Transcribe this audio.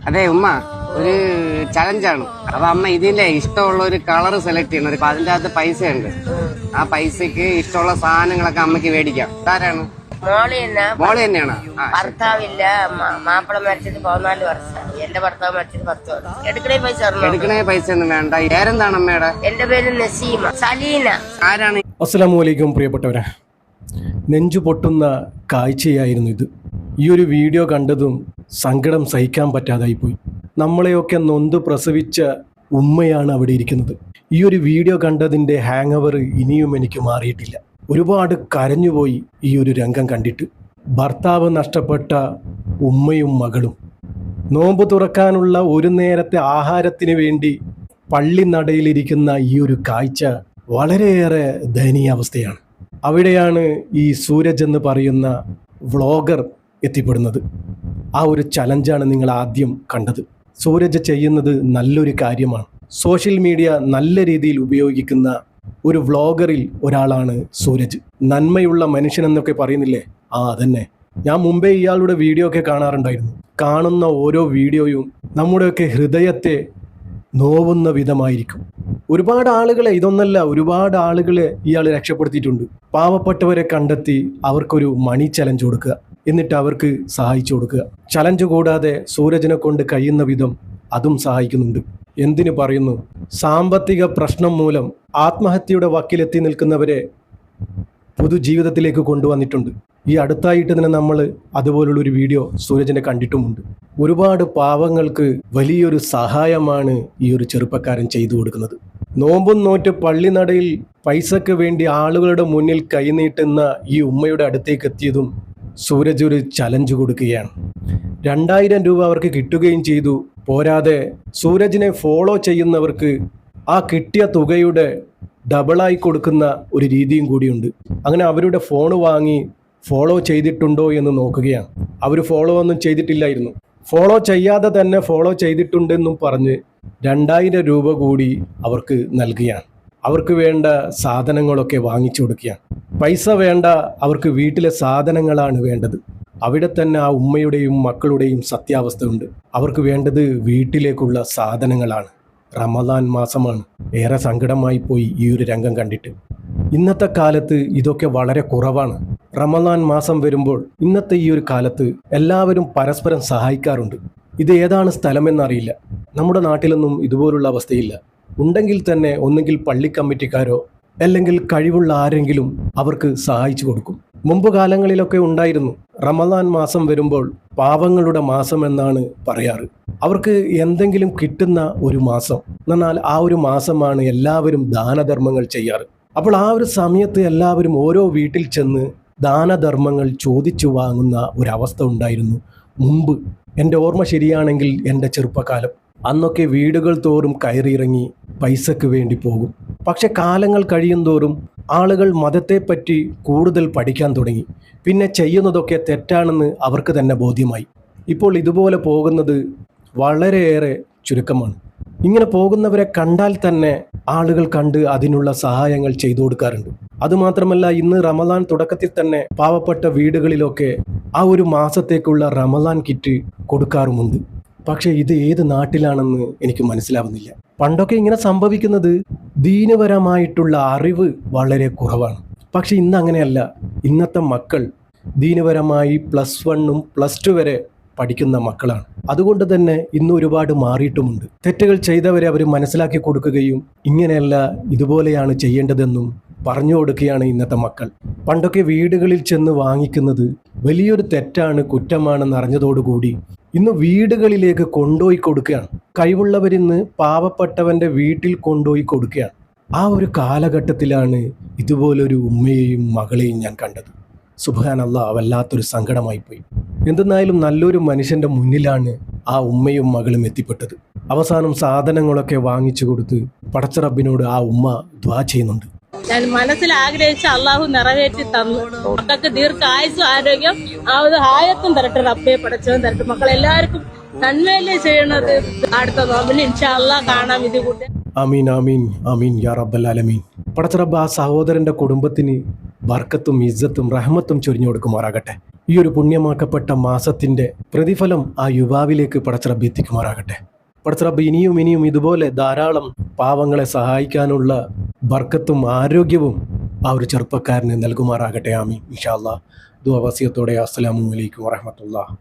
അതെ ഉമ്മ, ഒരു ചലഞ്ചാണ്. അപ്പൊ അമ്മ ഇതിന്റെ ഇഷ്ടമുള്ള ഒരു കളർ സെലക്ട് ചെയ്യണം. അപ്പൊ അതിന്റെ അകത്ത് പൈസ ഉണ്ട്. ആ പൈസക്ക് ഇഷ്ടമുള്ള സാധനങ്ങളൊക്കെ അമ്മക്ക് മേടിക്കാം. ആരാണ്? മോള് തന്നെയാണ്. ഭർത്താവില്ല, മാപ്പിള മരിച്ചിട്ട് 14 വർഷം. എന്റെ ഭർത്താവ് മരിച്ചിട്ട് 10 വർഷം. എടുക്കണേ പൈസ ഒന്നും വേണ്ട. പേരെന്താണ് അമ്മയുടെ? എന്റെ പേര് നസീമ. സലീന. ആരാണ്? അസ്സലാമു അലൈക്കും പ്രിയപ്പെട്ടവരെ. നെഞ്ചു പൊട്ടുന്ന കാഴ്ചയായിരുന്നു ഇത്. ഈ ഒരു വീഡിയോ കണ്ടതും സങ്കടം സഹിക്കാൻ പറ്റാതായിപ്പോയി. നമ്മളെയൊക്കെ നൊന്ത് പ്രസവിച്ച ഉമ്മയാണ് അവിടെ ഇരിക്കുന്നത്. ഈ ഒരു വീഡിയോ കണ്ടതിൻ്റെ ഹാങ് ഓവർ ഇനിയും എനിക്ക് മാറിയിട്ടില്ല. ഒരുപാട് കരഞ്ഞുപോയി ഈ ഒരു രംഗം കണ്ടിട്ട്. ഭർത്താവ് നഷ്ടപ്പെട്ട ഉമ്മയും മകളും നോമ്പ് തുറക്കാനുള്ള ഒരു നേരത്തെ ആഹാരത്തിന് വേണ്ടി പള്ളി നടയിലിരിക്കുന്ന ഈ ഒരു കാഴ്ച വളരെയേറെ ദയനീയാവസ്ഥയാണ്. അവിടെയാണ് ഈ സൂരജ് എന്ന് പറയുന്ന വ്ളോഗർ എത്തിപ്പെടുന്നത്. ആ ഒരു ചലഞ്ചാണ് നിങ്ങൾ ആദ്യം കണ്ടത്. സൂരജ് ചെയ്യുന്നത് നല്ലൊരു കാര്യമാണ്. സോഷ്യൽ മീഡിയ നല്ല രീതിയിൽ ഉപയോഗിക്കുന്ന ഒരു വ്ളോഗറിൽ ഒരാളാണ് സൂരജ്. നന്മയുള്ള മനുഷ്യനെന്നൊക്കെ പറയുന്നില്ലേ, അതന്നെ. ഞാൻ മുമ്പേ ഇയാളുടെ വീഡിയോ ഒക്കെ കാണാറുണ്ടായിരുന്നു. കാണുന്ന ഓരോ വീഡിയോയും നമ്മുടെയൊക്കെ ഹൃദയത്തെ നോവുന്ന വിധമായിരിക്കും. ഒരുപാട് ആളുകളെ, ഇതൊന്നല്ല, ഒരുപാട് ആളുകളെ ഇയാൾ രക്ഷപ്പെടുത്തിയിട്ടുണ്ട്. പാവപ്പെട്ടവരെ കണ്ടെത്തി അവർക്കൊരു മണി ചലഞ്ച് കൊടുക്കുക, എന്നിട്ട് അവർക്ക് സഹായിച്ചു കൊടുക്കുക. ചലഞ്ച് കൂടാതെ സൂരജിനെ കൊണ്ട് കഴിയുന്ന വിധം അതും സഹായിക്കുന്നുണ്ട്. എന്തിനു പറയുന്നു, സാമ്പത്തിക പ്രശ്നം മൂലം ആത്മഹത്യയുടെ വക്കിലെത്തി നിൽക്കുന്നവരെ പൊതുജീവിതത്തിലേക്ക് കൊണ്ടുവന്നിട്ടുണ്ട്. ഈ അടുത്തായിട്ട് തന്നെ നമ്മൾ അതുപോലുള്ളൊരു വീഡിയോ സൂരജിനെ കണ്ടിട്ടുമുണ്ട്. ഒരുപാട് പാവങ്ങൾക്ക് വലിയൊരു സഹായമാണ് ഈ ഒരു ചെറുപ്പക്കാരൻ ചെയ്തു കൊടുക്കുന്നത്. നോമ്പും നോറ്റ് പള്ളി നടയിൽ പൈസക്ക് വേണ്ടി ആളുകളുടെ മുന്നിൽ കൈനീട്ടുന്ന ഈ ഉമ്മയുടെ അടുത്തേക്ക് എത്തിയതും സൂരജ് ഒരു ചലഞ്ച് കൊടുക്കുകയാണ്. 2000 രൂപ അവർക്ക് കിട്ടുകയും ചെയ്തു. പോരാതെ സൂരജിനെ ഫോളോ ചെയ്യുന്നവർക്ക് ആ കിട്ടിയ തുകയുടെ ഡബിളായി കൊടുക്കുന്ന ഒരു രീതിയും കൂടിയുണ്ട്. അങ്ങനെ അവരുടെ ഫോൺ വാങ്ങി ഫോളോ ചെയ്തിട്ടുണ്ടോ എന്ന് നോക്കുകയാണ്. അവർ ഫോളോ ഒന്നും ചെയ്തിട്ടില്ലായിരുന്നു. ഫോളോ ചെയ്യാതെ തന്നെ ഫോളോ ചെയ്തിട്ടുണ്ടെന്നും പറഞ്ഞ് 2000 രൂപ കൂടി അവർക്ക് നൽകുകയാണ്. അവർക്ക് വേണ്ട സാധനങ്ങളൊക്കെ വാങ്ങിച്ചു കൊടുക്കുകയാണ്. പൈസ വേണ്ട, അവർക്ക് വീട്ടിലെ സാധനങ്ങളാണ് വേണ്ടത്. അവിടെ തന്നെ ആ ഉമ്മയുടെയും മക്കളുടെയും സത്യാവസ്ഥ ഉണ്ട്. അവർക്ക് വേണ്ടത് വീട്ടിലേക്കുള്ള സാധനങ്ങളാണ്. റമദാൻ മാസമാണ്. ഏറെ സങ്കടമായി പോയി ഈ ഒരു രംഗം കണ്ടിട്ട്. ഇന്നത്തെ കാലത്ത് ഇതൊക്കെ വളരെ കുറവാണ്. റമദാൻ മാസം വരുമ്പോൾ ഇന്നത്തെ ഈ ഒരു കാലത്ത് എല്ലാവരും പരസ്പരം സഹായിക്കാറുണ്ട്. ഇത് ഏതാണ് സ്ഥലമെന്നറിയില്ല. നമ്മുടെ നാട്ടിലൊന്നും ഇതുപോലുള്ള അവസ്ഥയില്ല. ഉണ്ടെങ്കിൽ തന്നെ ഒന്നുകിൽ പള്ളി കമ്മിറ്റിക്കാരോ അല്ലെങ്കിൽ കഴിവുള്ള ആരെങ്കിലും അവർക്ക് സഹായിച്ചു കൊടുക്കും. മുമ്പ് കാലങ്ങളിലൊക്കെ ഉണ്ടായിരുന്നു. റമദാൻ മാസം വരുമ്പോൾ പാവങ്ങളുടെ മാസം എന്നാണ് പറയാറ്. അവർക്ക് എന്തെങ്കിലും കിട്ടുന്ന ഒരു മാസം എന്നാൽ ആ ഒരു മാസമാണ് എല്ലാവരും ദാനധർമ്മങ്ങൾ ചെയ്യാറ്. അപ്പോൾ ആ ഒരു സമയത്ത് എല്ലാവരും ഓരോ വീട്ടിൽ ചെന്ന് ദാനധർമ്മങ്ങൾ ചോദിച്ചു വാങ്ങുന്ന ഒരവസ്ഥ ഉണ്ടായിരുന്നു മുമ്പ്. എൻ്റെ ഓർമ്മ ശരിയാണെങ്കിൽ എൻ്റെ ചെറുപ്പകാലം. അന്നൊക്കെ വീടുകൾ തോറും കയറിയിറങ്ങി പൈസക്ക് വേണ്ടി പോകും. പക്ഷെ കാലങ്ങൾ കഴിയും തോറും ആളുകൾ മതത്തെപ്പറ്റി കൂടുതൽ പഠിക്കാൻ തുടങ്ങി. പിന്നെ ചെയ്യുന്നതൊക്കെ തെറ്റാണെന്ന് അവർക്ക് തന്നെ ബോധ്യമായി. ഇപ്പോൾ ഇതുപോലെ പോകുന്നത് വളരെയേറെ ചുരുക്കമാണ്. ഇങ്ങനെ പോകുന്നവരെ കണ്ടാൽ തന്നെ ആളുകൾ കണ്ട് അതിനുള്ള സഹായങ്ങൾ ചെയ്തു കൊടുക്കാറുണ്ട്. അതുമാത്രമല്ല, ഇന്ന് റമദാൻ തുടക്കത്തിൽ തന്നെ പാവപ്പെട്ട വീടുകളിലൊക്കെ ആ ഒരു മാസത്തേക്കുള്ള റമദാൻ കിറ്റ് കൊടുക്കാറുമുണ്ട്. പക്ഷെ ഇത് ഏത് നാട്ടിലാണെന്ന് എനിക്ക് മനസ്സിലാവുന്നില്ല. പണ്ടൊക്കെ ഇങ്ങനെ സംഭവിക്കുന്നത് ദീനപരമായിട്ടുള്ള അറിവ് വളരെ കുറവാണ്. പക്ഷെ ഇന്ന് അങ്ങനെയല്ല. ഇന്നത്തെ മക്കൾ ദീനപരമായി +1 +2 വരെ പഠിക്കുന്ന മക്കളാണ്. അതുകൊണ്ട് തന്നെ ഇന്ന് ഒരുപാട് മാറിയിട്ടുമുണ്ട്. തെറ്റുകൾ ചെയ്തവരെ അവർ മനസ്സിലാക്കി കൊടുക്കുകയും ഇങ്ങനെയല്ല ഇതുപോലെയാണ് ചെയ്യേണ്ടതെന്നും പറഞ്ഞു കൊടുക്കുകയാണ് ഇന്നത്തെ മക്കൾ. പണ്ടൊക്കെ വീടുകളിൽ ചെന്ന് വാങ്ങിക്കുന്നത് വലിയൊരു തെറ്റാണ്, കുറ്റമാണെന്ന് അറിഞ്ഞതോടുകൂടി ഇന്ന് വീടുകളിലേക്ക് കൊണ്ടുപോയി കൊടുക്കുകയാണ്. കഴിവുള്ളവരിന്ന് പാവപ്പെട്ടവൻ്റെ വീട്ടിൽ കൊണ്ടുപോയി കൊടുക്കുകയാണ്. ആ ഒരു കാലഘട്ടത്തിലാണ് ഇതുപോലൊരു ഉമ്മയെയും മകളെയും ഞാൻ കണ്ടത്. സുബ്ഹാനല്ലാഹ്, വല്ലാത്തൊരു സങ്കടമായിപ്പോയി. എന്തെന്നായാലും നല്ലൊരു മനുഷ്യൻ്റെ മുന്നിലാണ് ആ ഉമ്മയും മകളും എത്തിപ്പെട്ടത്. അവസാനം സാധനങ്ങളൊക്കെ വാങ്ങിച്ചു കൊടുത്ത് പടച്ച റബ്ബിനോട് ആ ഉമ്മ ദുആ ചെയ്യുന്നുണ്ട്. ഞാൻ മനസ്സിൽ ആഗ്രഹിച്ച അള്ളാഹു നിറവേറ്റി തന്നു. മക്കൾക്ക് ദീർഘായുസ്സും ആരോഗ്യം ആയത്തും തരട്ടെ, റബ്ബേ പടച്ചവൻ തരട്ടെ. മക്കളെല്ലാവർക്കും നന്മയല്ലേ ചെയ്യണത്. അടുത്ത നോമ്പിന് ഇൻഷാ അല്ലാഹ് കാണാം. ഇത് കൂട്ടി ആമീൻ ആമീൻ ആമീൻ യാ റബ്ബൽ ആലമീൻ. പടച്ച റബ്ബ് ആ സഹോദരൻ്റെ കുടുംബത്തിന് ബർക്കത്തും ഇസ്സത്തും റഹ്മത്തും ചൊരിഞ്ഞു കൊടുക്കുമാറാകട്ടെ. ഈ ഒരു പുണ്യമാക്കപ്പെട്ട മാസത്തിൻ്റെ പ്രതിഫലം ആ യുവാവിലേക്ക് പടച്ചറബ് എത്തിക്കുമാറാകട്ടെ. പടച്ചറബ് ഇനിയും ഇനിയും ഇതുപോലെ ധാരാളം പാവങ്ങളെ സഹായിക്കാനുള്ള ബർക്കത്തും ആരോഗ്യവും ആ ഒരു ചെറുപ്പക്കാരന് നൽകുമാറാകട്ടെ. ആമീൻ ഇൻഷാ അല്ലാഹ്. ദുആ വസിയത്തോടെ അസ്സലാമു അലൈക്കും വറഹ്മത്തുള്ളാഹി.